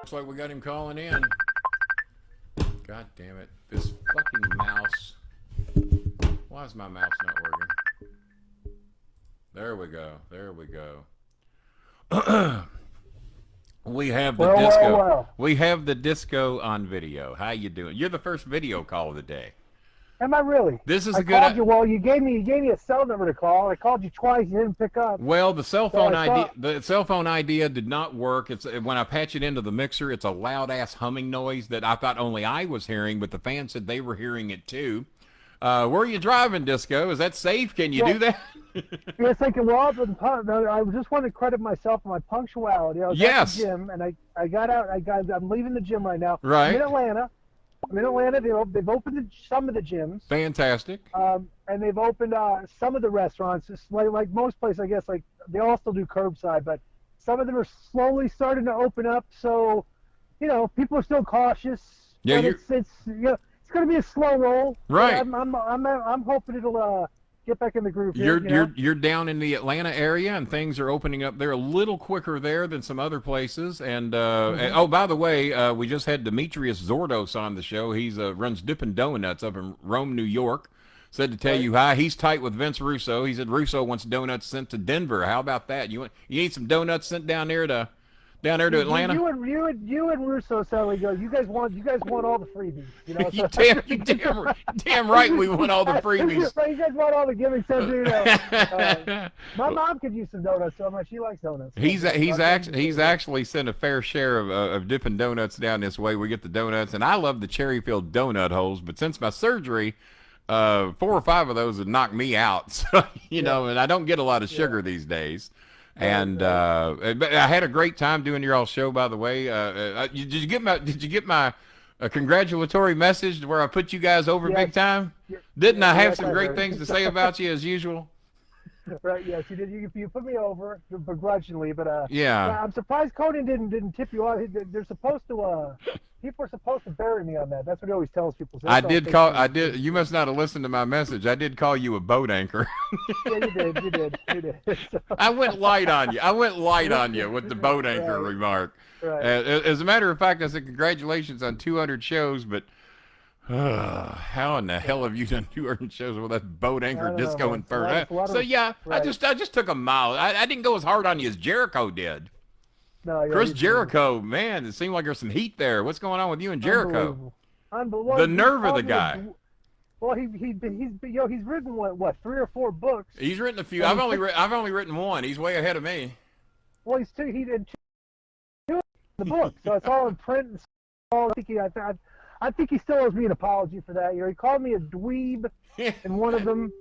Looks like we got him calling in. God damn it. This fucking mouse. Why is my mouse not working? There we go. There we go. We have the disco. Well. We have the disco on video. How you doing? You're the first video call of the day. Am I really? This is I a good. called you. Well, you gave me a cell number to call. I called you twice. You didn't pick up. Well, the cell phone idea did not work. It's when I patch it into the mixer, it's a loud ass humming noise that I thought only I was hearing, but the fans said they were hearing it too. Where are you driving, Disco? Is that safe? Can you do that? You're thinking, well, I just want to credit myself for my punctuality. I was at the gym, and I got out. I'm leaving the gym right now. Right. I'm in Atlanta. They've opened some of the gyms. Fantastic. And they've opened some of the restaurants. It's like most places, I guess. Like they all still do curbside, but some of them are slowly starting to open up. So, people are still cautious. Yeah, it's going to be a slow roll. Right. I'm hoping it'll get back in the groove. You're down in the Atlanta area, and things are opening up there a little quicker there than some other places. And oh, by the way, we just had Demetrius Zordos on the show. He's runs Dippin' Donuts up in Rome, New York. Said to tell you hi. He's tight with Vince Russo. He said Russo wants donuts sent to Denver. How about that? You need some donuts sent down there to Atlanta? You and Russo sound like you guys want all the freebies. Damn right we want all the freebies. You guys want all the gimmicks. My mom could use some donuts so much. She likes donuts. He's actually sent a fair share of Dippin' Donuts down this way. We get the donuts, and I love the cherry-filled donut holes. But since my surgery, 4 or 5 of those have knocked me out. So and I don't get a lot of sugar these days. And but I had a great time doing your all show. By the way, did you get my congratulatory message where I put you guys over big time? Didn't I have some great things to say about you as usual? Right. Yes, you did. You put me over begrudgingly, but yeah. I'm surprised Conan didn't tip you off. They're supposed to. People are supposed to bury me on that. That's what he always tells people. So I did. You must not have listened to my message. I did call you a boat anchor. Yeah, you did. So. I went light on you with the boat anchor remark. Right. As a matter of fact, I said congratulations on 200 shows, but how in the hell have you done 200 shows with that boat anchor Disco Inferno? So yeah, right. I just took a mile. I didn't go as hard on you as Jericho did. No, yeah, Chris Jericho, man, it seemed like there's some heat there. What's going on with you and Jericho? Unbelievable. The nerve of the guy. Well, he's written what 3 or 4 books. He's written a few. I've only written 1. He's way ahead of me. Well, he did 2 of the book, so it's all in print. And all. I think he still owes me an apology for that. He called me a dweeb in one of them.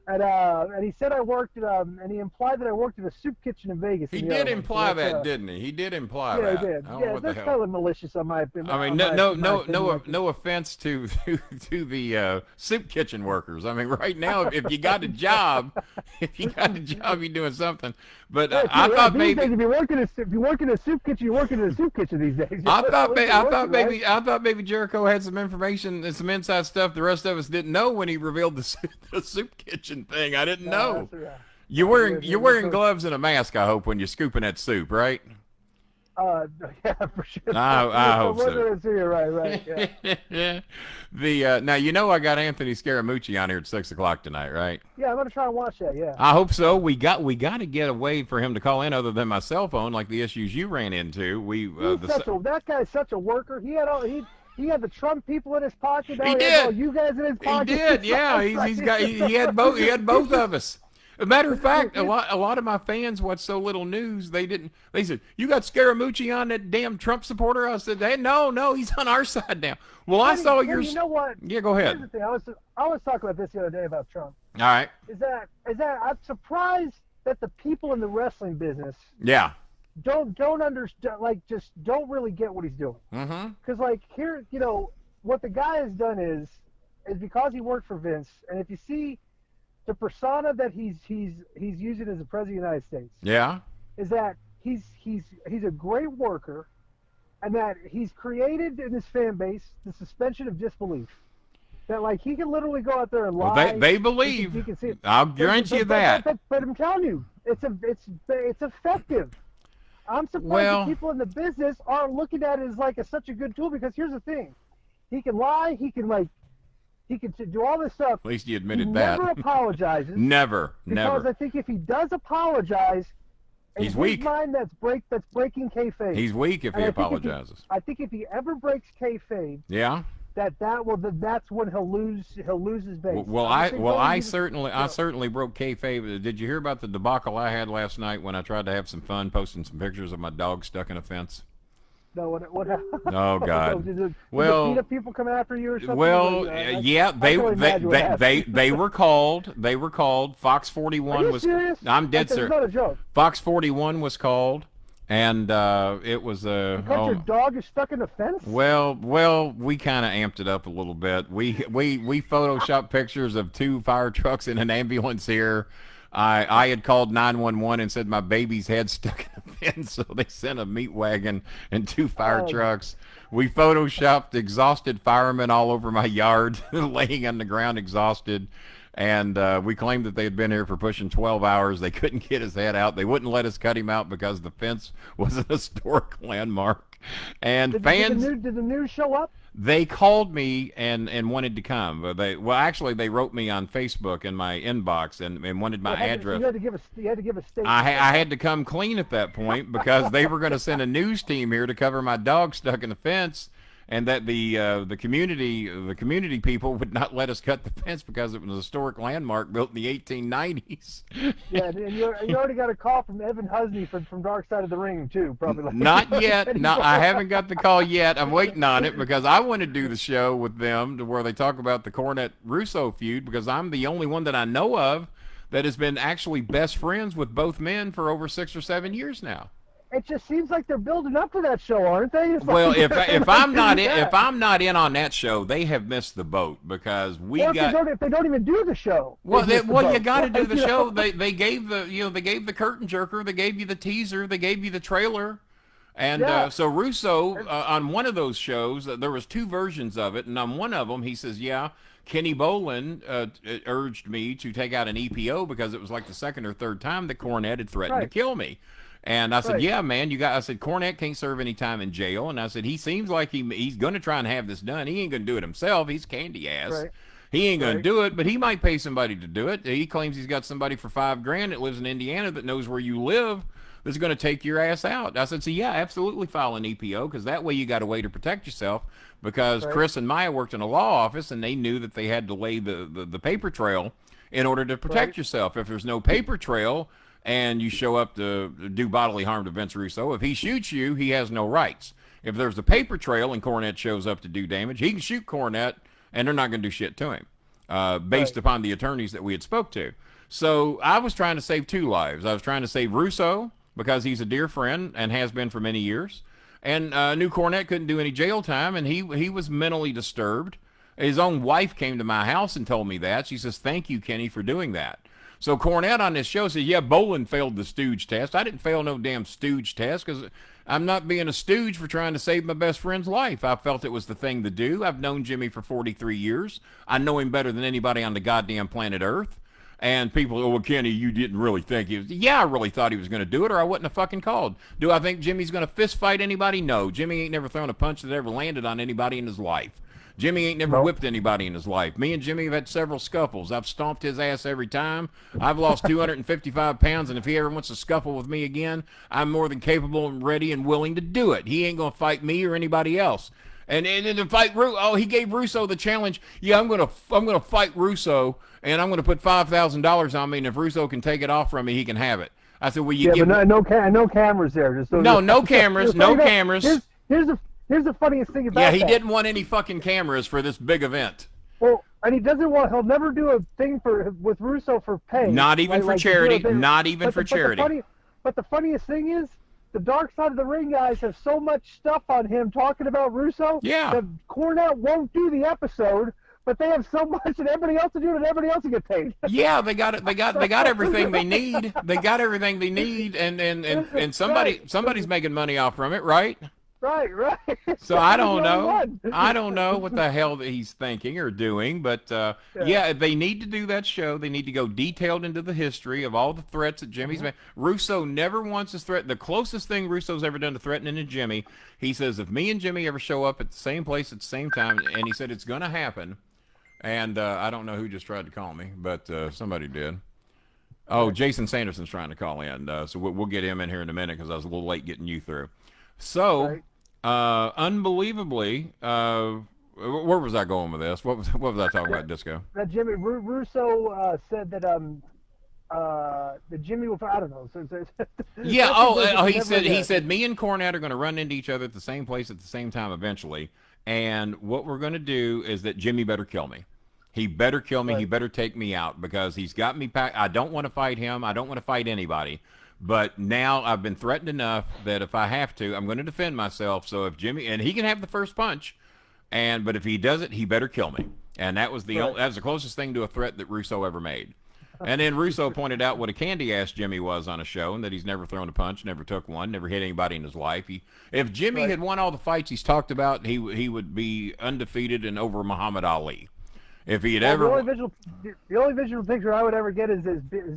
And he said I worked at and he implied that I worked at a soup kitchen in Vegas. He did imply that, didn't he? He did imply that. Yeah, he did. Yeah, that's kind of malicious on my opinion. I mean, no offense to the soup kitchen workers. I mean, right now, if you got a job, you're doing something. But I thought maybe if you work in a soup kitchen, you're working in a soup kitchen these days. I thought maybe Jericho had some information and some inside stuff the rest of us didn't know when he revealed the soup kitchen thing. I didn't know. You're wearing gloves and a mask, I hope, when you're scooping that soup, right? Yeah, for sure. I hope so. Right. Yeah. Now I got Anthony Scaramucci on here at 6:00 tonight, right? Yeah, I'm gonna try and watch that. Yeah. I hope so. We got to get a way for him to call in other than my cell phone, like the issues you ran into. That guy's such a worker. He had the Trump people in his pocket. He did. You guys in his pocket. He did. Yeah. He had both. He had both of us. As a matter of fact, a lot of my fans watch so little news. They said, "You got Scaramucci on, that damn Trump supporter?" I said, "Hey, no, he's on our side now." Well, I saw yours. You know what? Yeah, go ahead. Here's the thing. I was talking about this the other day about Trump. All right. Is that I'm surprised that the people in the wrestling business don't understand, just don't really get what he's doing. Mm-hmm. Because here, what the guy has done is because he worked for Vince, and if you see the persona that he's using as the president of the United States, is that he's a great worker, and that he's created in his fan base the suspension of disbelief. That he can literally go out there and lie. Well, they believe. You can see it. I'll grant you that. But I'm telling you, it's effective. I'm surprised that people in the business aren't looking at it as like such a good tool, because here's the thing. He can lie, he can do all this stuff. At least he admitted he that. Never apologizes. Never. Because I think if he does apologize, he's in weak. his mind, that's breaking kayfabe. He's weak if he apologizes. I think if he ever breaks kayfabe, yeah, that's when he'll lose his base. I certainly broke kayfabe. Did you hear about the debacle I had last night when I tried to have some fun posting some pictures of my dog stuck in a fence? No, what happened? Oh God! Did people come after you or something? Well, yeah, they were called. They were called. Fox 41 was. Serious? I'm dead serious. It's not a joke. Fox 41 was called, and it was a. Because your dog is stuck in a fence. Well, we kind of amped it up a little bit. We photoshopped pictures of 2 fire trucks and an ambulance here. I had called 911 and said my baby's head stuck in a fence, so they sent a meat wagon and 2 fire trucks. We photoshopped exhausted firemen all over my yard, laying on the ground exhausted, and we claimed that they had been here for pushing 12 hours. They couldn't get his head out. They wouldn't let us cut him out because the fence was a historic landmark. And did the news show up? They called me and wanted to come. Actually, they wrote me on Facebook in my inbox and wanted my address. You had to give a statement. I had to come clean at that point because they were going to send a news team here to cover my dog stuck in the fence, and that the community people would not let us cut the fence because it was a historic landmark built in the 1890s. Yeah, and you already got a call from Evan Husney from Dark Side of the Ring too, probably. Not yet. No, I haven't got the call yet. I'm waiting on it because I want to do the show with them to where they talk about the Cornette-Russo feud, because I'm the only one that I know of that has been actually best friends with both men for over 6 or 7 years now. It just seems like they're building up to that show, aren't they? Well, if I'm not in on that show, they have missed the boat, because if they don't even do the show. Well, you got to do the show. They gave the curtain jerker, they gave you the teaser, they gave you the trailer, and so Russo on one of those shows, there was 2 versions of it, and on one of them he says, yeah, Kenny Bolin urged me to take out an EPO because it was like the 2nd or 3rd time that Cornette had threatened to kill me. And I said, yeah, man, I said, Cornette can't serve any time in jail. And I said, he seems like he's going to try and have this done. He ain't going to do it himself. He's candy ass. Right. He ain't going to do it, but he might pay somebody to do it. He claims he's got somebody for $5,000 that lives in Indiana that knows where you live that's going to take your ass out. I said, so yeah, absolutely file an EPO, because that way you got a way to protect yourself, because Chris and Maya worked in a law office and they knew that they had to lay the paper trail in order to protect yourself. If there's no paper trail, and you show up to do bodily harm to Vince Russo, if he shoots you, he has no rights. If there's a paper trail and Cornette shows up to do damage, he can shoot Cornette, and they're not going to do shit to him, based upon the attorneys that we had spoke to. So I was trying to save 2 lives. I was trying to save Russo, because he's a dear friend and has been for many years, and knew Cornette couldn't do any jail time, and he was mentally disturbed. His own wife came to my house and told me that. She says, thank you, Kenny, for doing that. So Cornette on this show said, yeah, Bolin failed the stooge test. I didn't fail no damn stooge test, because I'm not being a stooge for trying to save my best friend's life. I felt it was the thing to do. I've known Jimmy for 43 years. I know him better than anybody on the goddamn planet Earth. And people, oh, well, Kenny, you didn't really think he was. Yeah, I really thought he was going to do it, or I wouldn't have fucking called. Do I think Jimmy's going to fist fight anybody? No. Jimmy ain't never thrown a punch that ever landed on anybody in his life. Jimmy ain't never whipped anybody in his life. Me and Jimmy have had several scuffles. I've stomped his ass every time. I've lost 255 pounds, and if he ever wants to scuffle with me again, I'm more than capable and ready and willing to do it. He ain't going to fight me or anybody else. And to fight he gave Russo the challenge. Yeah, I'm gonna fight Russo, and I'm gonna put $5,000 on me, and if Russo can take it off from me, he can have it. I said, well, no cameras there. Just no cameras, no cameras. Here's the funniest thing about that. Yeah, he didn't want any fucking cameras for this big event. Well, and he'll never do a thing with Russo for pay. Not even for charity. Not even for charity. But the funniest thing is, the Dark Side of the Ring guys have so much stuff on him talking about Russo. Yeah. That Cornette won't do the episode, but they have so much and everybody else to do it, and everybody else to get paid. Yeah, they got it. They got everything they need. They got everything they need, and somebody's making money off from it, right? Right. So I don't know. I don't know what the hell that he's thinking or doing, but yeah, they need to do that show. They need to go detailed into the history of all the threats that Jimmy's made. Russo never once has threatened. The closest thing Russo's ever done to threatening to Jimmy, he says, if me and Jimmy ever show up at the same place at the same time, and he said it's going to happen, and I don't know who just tried to call me, but somebody did. Oh, Jason Sanderson's trying to call in, so we'll get him in here in a minute because I was a little late getting you through. So, unbelievably, where was I going with this? What was I talking about, Disco? That Jimmy Russo said that the Jimmy will. I don't know. Yeah. He said me and Cornette are going to run into each other at the same place at the same time eventually, and what we're going to do is that Jimmy better kill me. He better kill me. Right. He better take me out because he's got me packed. I don't want to fight him. I don't want to fight anybody. But now I've been threatened enough that if I have to, I'm going to defend myself. So if Jimmy, and he can have the first punch, but if he does it, he better kill me. And that was that was the closest thing to a threat that Russo ever made. And then Russo pointed out what a candy-ass Jimmy was on a show, and that he's never thrown a punch, never took one, never hit anybody in his life. If Jimmy had won all the fights he's talked about, he would be undefeated and over Muhammad Ali. If he had ever, the only visual picture I would ever get is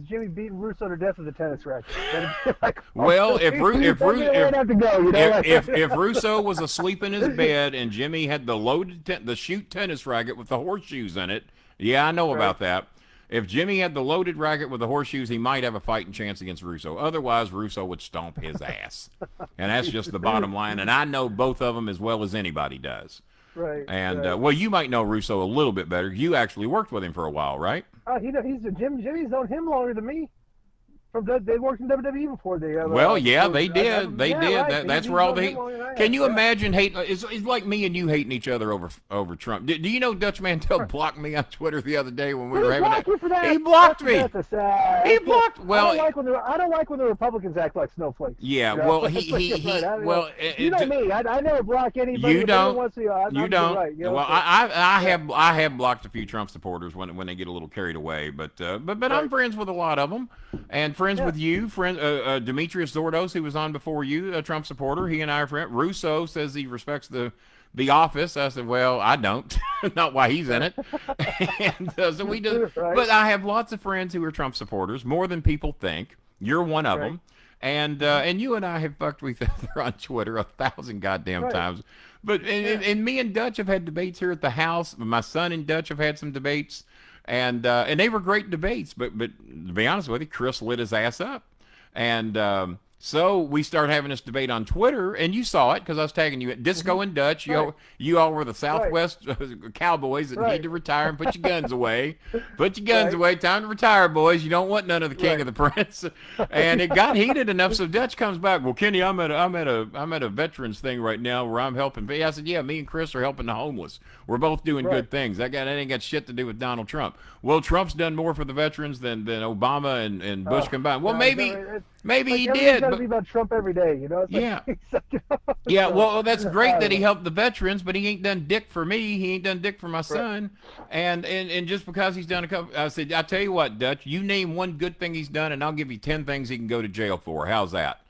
Jimmy beating Russo to death with a tennis racket. Well, if Russo was asleep in his bed and Jimmy had the loaded the shoot tennis racket with the horseshoes in it, yeah, I know about that. If Jimmy had the loaded racket with the horseshoes, he might have a fighting chance against Russo. Otherwise, Russo would stomp his ass, and that's just the bottom line. And I know both of them as well as anybody does. Right. And well, you might know Russo a little bit better. You actually worked with him for a while, right? Jimmy's known him longer than me. They worked in WWE before they. They did. They did. Right. That's where all the. Can you imagine hate? It's like me and you hating each other over Trump. Do you know Dutch Mantel blocked me on Twitter the other day when we were having that? He blocked me. He blocked. Well, I don't like when the Republicans act like snowflakes. Yeah. Well, well. You know me. I never block anybody. You don't. You don't. Right, well, I have blocked a few Trump supporters when they get a little carried away, but I'm friends with a lot of them. And friends with you, Demetrius Zordos, who was on before you, a Trump supporter. He and I are friends. Russo says he respects the office. I said, well, I don't. Not why he's in it. And so we do. Right. But I have lots of friends who are Trump supporters, more than people think. You're one of them. And you and I have fucked with each other on Twitter 1,000 goddamn times. But and me and Dutch have had debates here at the house. My son and Dutch have had some debates. And they were great debates, but to be honest with you, Chris lit his ass up. And so we started having this debate on Twitter, and you saw it because I was tagging you at Disco and Dutch. You all were the Southwest cowboys that need to retire and put your guns away. Put your guns away. Time to retire, boys. You don't want none of the king of the prince. And it got heated enough, so Dutch comes back. Well, Kenny, I'm at a veterans thing right now where I'm helping. I said, yeah, me and Chris are helping the homeless. We're both doing good things. That ain't got shit to do with Donald Trump. Well, Trump's done more for the veterans than Obama and Bush combined. Well, maybe he did. Be about Trump every day, you know. Well, that's great that he helped the veterans, but he ain't done dick for me. He ain't done dick for my son. And just because he's done a couple, I said, I tell you what, Dutch, you name one good thing he's done, and I'll give you 10 things he can go to jail for. How's that?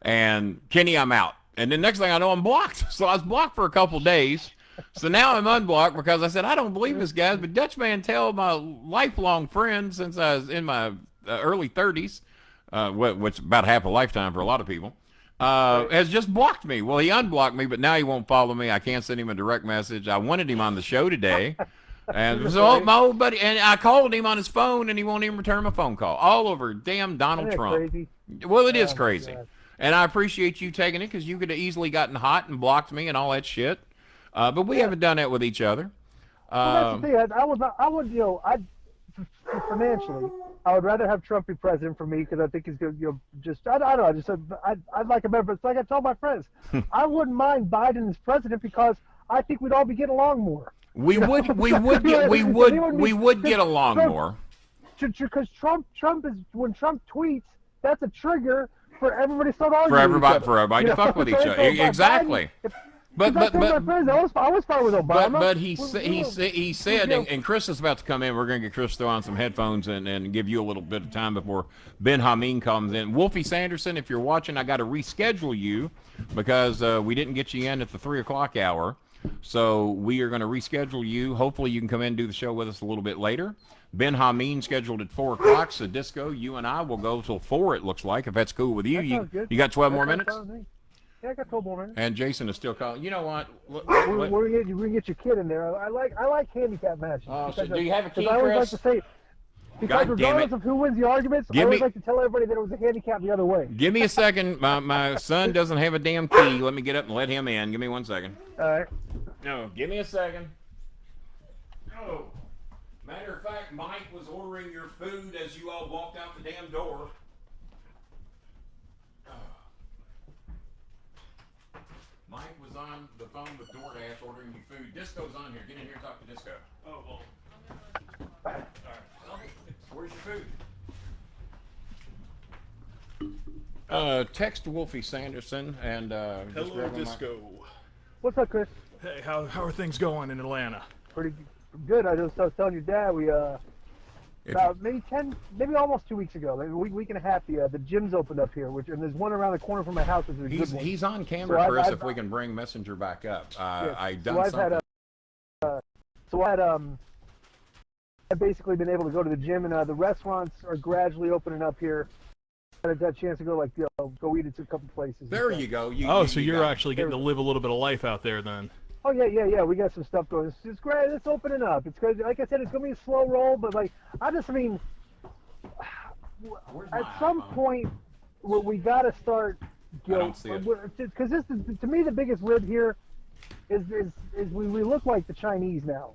And Kenny, I'm out. And then next thing I know, I'm blocked. So I was blocked for a couple days. So now I'm unblocked because I said, I don't believe this guy. But Dutch Mantel, my lifelong friend since I was in my early 30s, which is about half a lifetime for a lot of people, has just blocked me. Well, he unblocked me, but now he won't follow me. I can't send him a direct message. I wanted him on the show today. And so my old buddy, and I called him on his phone, and he won't even return my phone call. All over damn Donald Trump. Crazy? Well, it is crazy. And I appreciate you taking it because you could have easily gotten hot and blocked me and all that shit. But we haven't done that with each other. Well, that's the thing. I would, financially, I would rather have Trump be president for me because I think he's good. I don't know. I'd like a member. It's like I tell my friends, I wouldn't mind Biden as president because I think we'd all be getting along more. We would get along more. Because Trump is, when Trump tweets, that's a trigger for everybody to start arguing. For everybody to fuck with each other. Exactly. But I was fine with Obama. But he said, and Chris is about to come in. We're going to get Chris throw on some headphones and give you a little bit of time before Ben Hameen comes in. Wolfie Sanderson, if you're watching, I got to reschedule you because we didn't get you in at the 3 o'clock hour. So we are going to reschedule you. Hopefully you can come in and do the show with us a little bit later. Ben Hameen scheduled at 4 o'clock. So Disco, you and I will go till 4. It looks like, if that's cool with you. You got 12 more minutes. Yeah, I got 12 more minutes. And Jason is still calling. You know what? We're gonna get your kid in there. I like handicap matches. So do you have a key, I always Chris? like to say, because regardless of who wins the arguments, I always like to tell everybody that it was a handicap the other way. Give me a second. My son doesn't have a damn key. Let me get up and let him in. Give me 1 second. All right. No, give me a second. No. Matter of fact, Mike was ordering your food as you all walked out the damn door. Mike was on the phone with DoorDash ordering you food. Disco's on here. Get in here and talk to Disco. Oh, well. All right. Where's your food? Text Wolfie Sanderson and hello, Disco. What's up, Chris? Hey, how are things going in Atlanta? Pretty good. I was telling your dad we about maybe almost 2 weeks ago, like a week and a half, the gym's opened up here, and there's one around the corner from my house, which is a good one. He's on camera, so Chris. If we can bring Messenger back up, I've done something. I've basically been able to go to the gym, and the restaurants are gradually opening up here. I had a chance to go go eat at a couple places. There you go. So you're actually getting to live a little bit of life out there then. Oh yeah. We got some stuff going. It's great. It's opening up. It's crazy. Like I said, it's gonna be a slow roll, but at some point, we got to start. Because to me, the biggest rib here is we look like the Chinese now.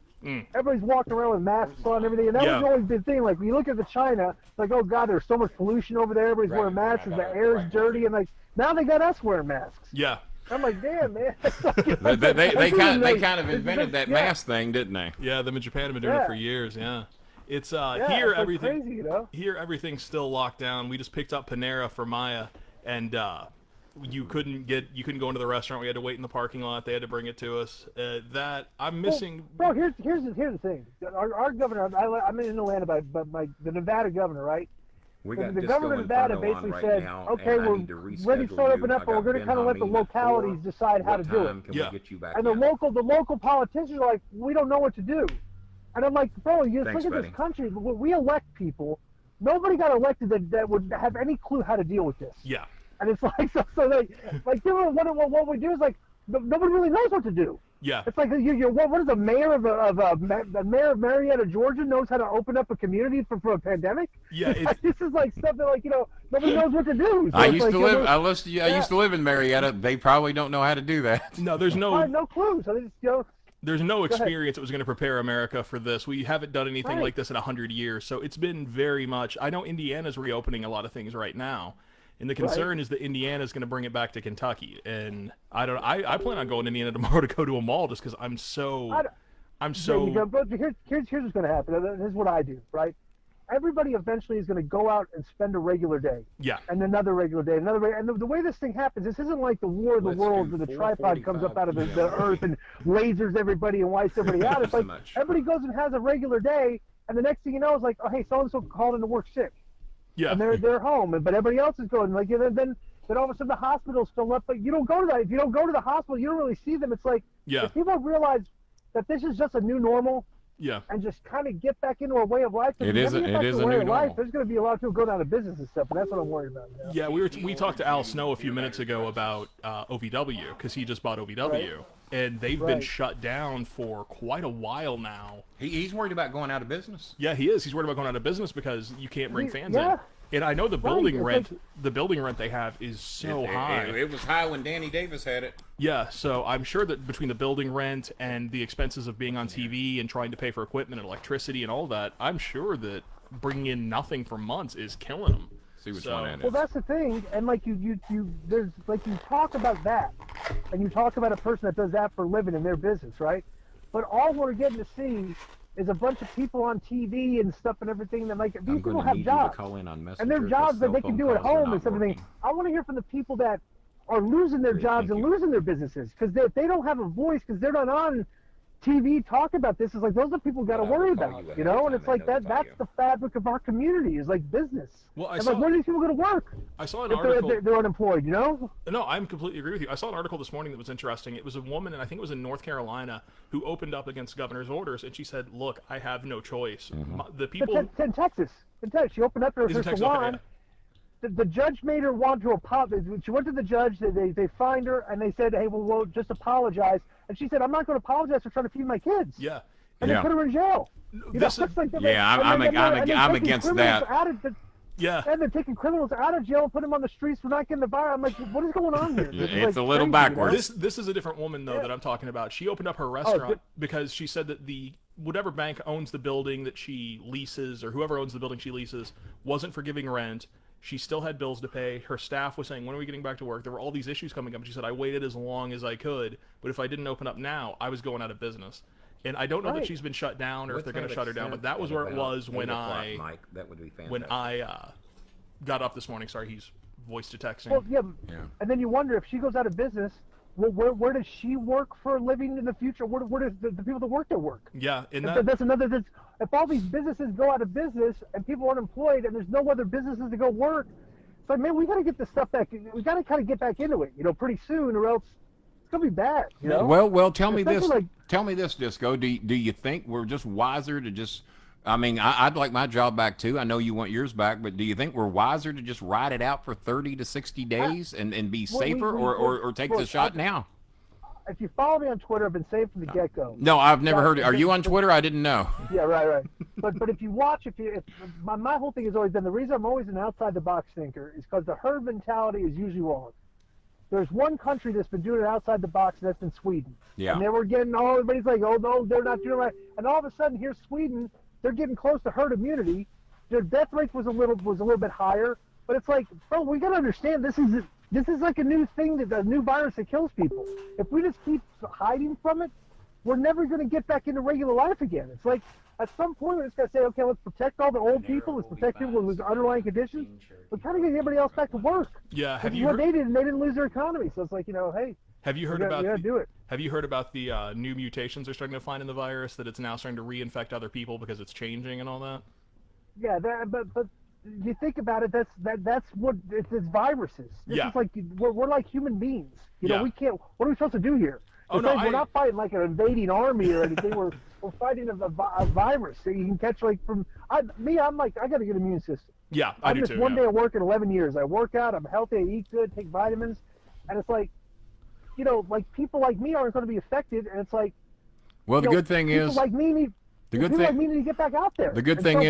Everybody's walking around with masks on and everything, and that was the only big thing. Like, when you look at the China, it's like, oh God, there's so much pollution over there. Everybody's wearing masks, and the air is dirty, and now they got us wearing masks. Yeah. I'm like, damn, man. they kind of invented that mask thing, didn't they? Yeah, them in Japan have been doing it for years. Yeah. It's here it's everything crazy, you know? Here everything's still locked down. We just picked up Panera for Maya, and you couldn't go into the restaurant. We had to wait in the parking lot. They had to bring it to us. That I'm missing. Bro, here's the thing. Our governor, I'm in Atlanta, but the Nevada governor, right? The governor of Nevada basically said, okay, we're ready to start opening up, but we're going to kind of let the localities decide how to do it. And the local politicians are like, we don't know what to do. And I'm like, bro, look at this country. We elect people. Nobody got elected that would have any clue how to deal with this. Yeah. And it's like, what we do is like, nobody really knows what to do. Yeah. It's like, what is a mayor the mayor of Marietta, Georgia knows how to open up a community for a pandemic? Yeah. This is like something like, nobody knows what to do. So I used to live in Marietta. They probably don't know how to do that. No, there's no clue. So they just, there's no experience that was going to prepare America for this. We haven't done anything like this in 100 years. So it's been very much, I know Indiana's reopening a lot of things right now. And the concern is that Indiana's going to bring it back to Kentucky, and I plan on going to Indiana tomorrow to go to a mall just because I'm so. But here's what's going to happen. This is what I do, right? Everybody eventually is going to go out and spend a regular day. Yeah. And another regular day, and the way this thing happens, this isn't like the War of the Worlds where the tripod comes up out of the earth and lasers everybody and wipes everybody out. It's like everybody goes and has a regular day, and the next thing you know is like, oh hey, so and so called into work sick. Yeah. And they're home, but everybody else is going. Like, then all of a sudden the hospital's still up, but you don't go to that. If you don't go to the hospital, you don't really see them. It's like, if people realize that this is just a new normal, and just kind of get back into a way of life. It is a new normal. There's going to be a lot of people going out of business and stuff, and that's what I'm worried about. Yeah, we talked to Al Snow a few minutes ago about OVW because he just bought OVW, and they've been shut down for quite a while now. He's worried about going out of business. Yeah, he is. He's worried about going out of business because you can't bring fans in. And I know the building rent they have is so high. It was high when Danny Davis had it. Yeah, so I'm sure that between the building rent and the expenses of being on TV and trying to pay for equipment and electricity and all that, I'm sure that bringing in nothing for months is killing them. See which one that is. Well, that's the thing, and like you talk about that, and you talk about a person that does that for a living in their business, right? But all we're getting to see is a bunch of people on TV and stuff and everything that these people have jobs, and their jobs that they can do at home and everything. I want to hear from the people that are losing their jobs and losing their businesses because they don't have a voice because they're not on TV talking about this. It's like those are people got to worry about, you know. And it's like that's the fabric of our community is like business. Well, like, when are these people going to work? I saw an article. They're unemployed, you know. No, I'm completely agree with you. I saw an article this morning that was interesting. It was a woman, and I think it was in North Carolina, who opened up against governor's orders, and she said, "Look, I have no choice. The people in Texas, she opened up her salon." The judge made her want to apologize. She went to the judge. They fined her, and they said, "Hey, we'll just apologize." And she said, "I'm not going to apologize for trying to feed my kids." Yeah. And they put her in jail. I'm against that. Yeah. And they're taking criminals out of jail and putting them on the streets for not getting the virus. I'm like, what is going on here? It's like a little backwards. This is a different woman, though, that I'm talking about. She opened up her restaurant because she said that whatever bank owns the building that she leases, or whoever owns the building she leases, wasn't forgiving rent. She still had bills to pay. Her staff was saying, when are we getting back to work? There were all these issues coming up. And she said, I waited as long as I could, but if I didn't open up now, I was going out of business. And I don't know that she's been shut down or if they're going to shut her down, but that was where it was when Mike, that would be fantastic. When I got up this morning. Sorry, he's voice to texting. Well, yeah. And then you wonder if she goes out of business, well, where does she work for a living in the future? Where does the people that work there work? Yeah, that's another. If all these businesses go out of business and people are unemployed and there's no other businesses to go work, it's like, man, we got to get this stuff back. We got to kind of get back into it, you know, pretty soon, or else it's gonna be bad. You know. Well, tell me this. Tell me this, Disco. Do you think we're just wiser to just? I mean, I'd like my job back too. I know you want yours back, but do you think we're wiser to just ride it out for 30 to 60 days and be safer, or take the shot now? If you follow me on Twitter, I've been saying from the get-go. No, I've never heard it. Are you on Twitter? I didn't know. Yeah, right. But if you watch, my whole thing has always been, the reason I'm always an outside-the-box thinker is because the herd mentality is usually wrong. There's one country that's been doing it outside the box, and that's been Sweden. Yeah. And they were getting, everybody's like, oh, no, they're not doing it right. And all of a sudden, here's Sweden. They're getting close to herd immunity. Their death rate was a little bit higher. But it's like, bro, we got to understand this is like a new thing, a new virus that kills people. If we just keep hiding from it, we're never going to get back into regular life again. It's like, at some point, we're just going to say, okay, let's protect all the old people. Let's protect people with underlying conditions. We're trying to get everybody else back to work. Yeah, they didn't lose their economy. So it's like, hey. Have you heard about do it. Have you heard about the new mutations they're starting to find in the virus, that it's now starting to reinfect other people because it's changing and all that? Yeah, but you think about it, that's what it's viruses. This is like we're like human beings. You know, we can't. What are we supposed to do here? We're not fighting like an invading army or anything. We're fighting a virus that you can catch from. I'm like, I got a good immune system. Yeah, I do too. I'm just one day at work in 11 years. I work out. I'm healthy. I eat good. Take vitamins, and it's like, like people like me aren't going to be affected. And it's like, well, the good thing is, like me need. The good thing, like me need to get back out there. The good thing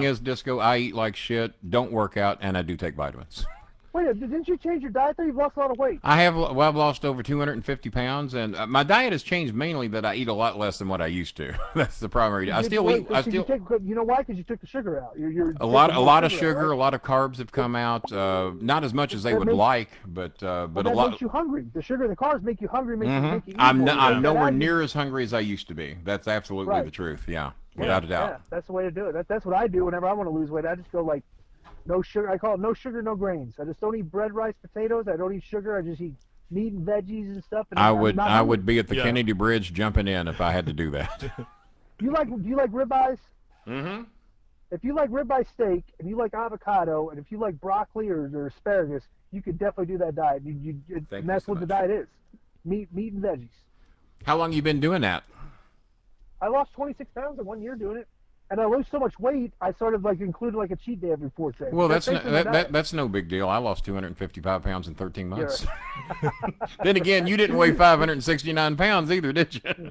is, Disco, I eat like shit, don't work out, and I do take vitamins. Wait, didn't you change your diet there? You've lost a lot of weight. I have. Well, I've lost over 250 pounds, and my diet has changed mainly that I eat a lot less than what I used to. That's the primary. I still eat. You know why? Because you took the sugar out. A lot of sugar, a lot of carbs have come out. Not as much as they would like, but a lot. Makes you hungry. The sugar and the carbs make you hungry. Make you eat I'm nowhere near as hungry as I used to be. That's absolutely the truth. Yeah, without a doubt. Yeah, that's the way to do it. That's what I do whenever I want to lose weight. I just go like. No sugar. I call it no sugar, no grains. I just don't eat bread, rice, potatoes. I don't eat sugar. I just eat meat and veggies and stuff. And I would be at the Kennedy Bridge jumping in if I had to do that. Do you like ribeyes? Mm-hmm. If you like ribeye steak and you like avocado and if you like broccoli or asparagus, you could definitely do that diet. And that's what the diet is: meat and veggies. How long you been doing that? I lost 26 pounds in 1 year doing it. And I lose so much weight, I sort of included a cheat day every 4 days. Well, that's no big deal. I lost 255 pounds in 13 months. Right. Then again, you didn't weigh 569 pounds either, did you?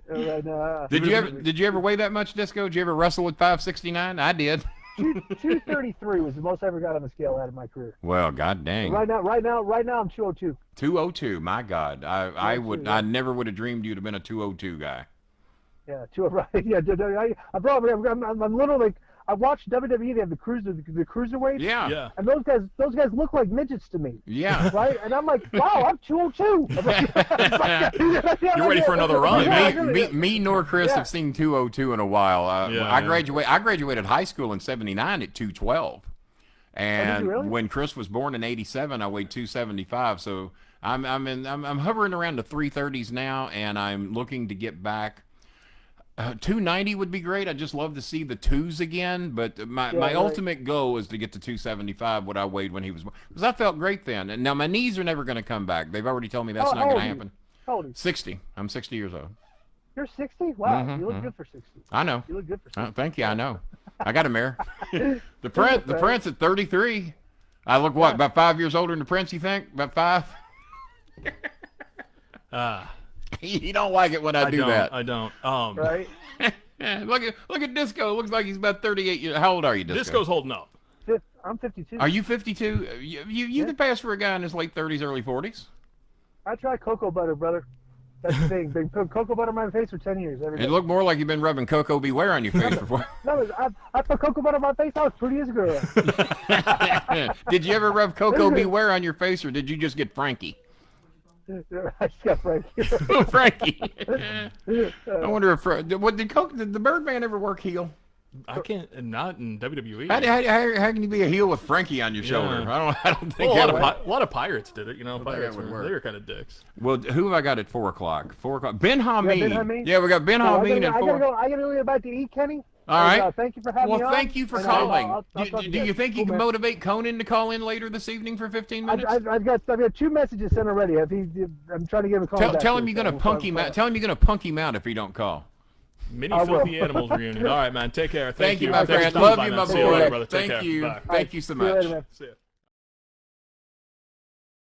No. Did you ever weigh that much, Disco? Did you ever wrestle with 569? I did. 233 was the most I ever got on the scale out of my career. Well, god dang. Right now I'm 202. 202, my God. I never would have dreamed you'd have been a 202 guy. Yeah, right. Yeah, I'm literally. I watched WWE. They have the cruiserweights. Yeah. And those guys look like midgets to me. Yeah. Right. And I'm like, wow, I'm 202. You're ready for another run. Me nor Chris have seen 202 in a while. I graduated high school in '79 at 212. And really? when Chris was born in '87, I weighed 275. So I'm hovering around the 330s now, and I'm looking to get back. 290 would be great. I'd just love to see the twos again. But my ultimate goal is to get to 275, what I weighed when he was born. Because I felt great then. And now my knees are never going to come back. They've already told me that's not going to happen. How old are you? 60. I'm 60 years old. You're 60? Wow, you look good for 60. I know. You look good for 60. Thank you. I know. I got a mirror. The Prince at 33. I look what, about 5 years older than the Prince? You think about 5? He don't like it when I do that. I don't. Right? look at Disco. Looks like he's about 38 years. How old are you, Disco? Disco's holding up. I'm 52. Are you 52? You could pass for a guy in his late 30s, early 40s. I try cocoa butter, brother. That's the thing. Been put cocoa butter on my face for 10 years. Every day. It looked more like you've been rubbing Cocoa Beware on your face before. No, I put cocoa butter on my face. I was pretty as a girl. Did you ever rub Cocoa Beware on your face, or did you just get Frankie? I just got Frankie. Frankie. I wonder if did the Birdman ever work heel? I can't. Not in WWE. How can you be a heel with Frankie on your shoulder? I don't think a lot of pirates did it. You know, pirates would work. they were kind of dicks. Well, who have I got at 4 o'clock? 4 o'clock. Ben Hameen. Yeah, Yeah, we got Ben Hameen at 4. I gotta go about to eat, Kenny. All right. Thank you for having me on. Well, thank you for And calling. I'll Do you think you can motivate Conan to call in later this evening for 15 minutes? I've got 2 messages sent already. I'm trying to give him a call. Tell him you're gonna punk him out. Tell him you're gonna punk him out if he don't call. Mini Filthy Animals reunion. All right, man. Take care. Thank you, you my friend. Thanks for Love you, stopping my by, man. See you later, boy. brother. Take Thank care. you. Bye. Thank you so See you later, much. man. See ya.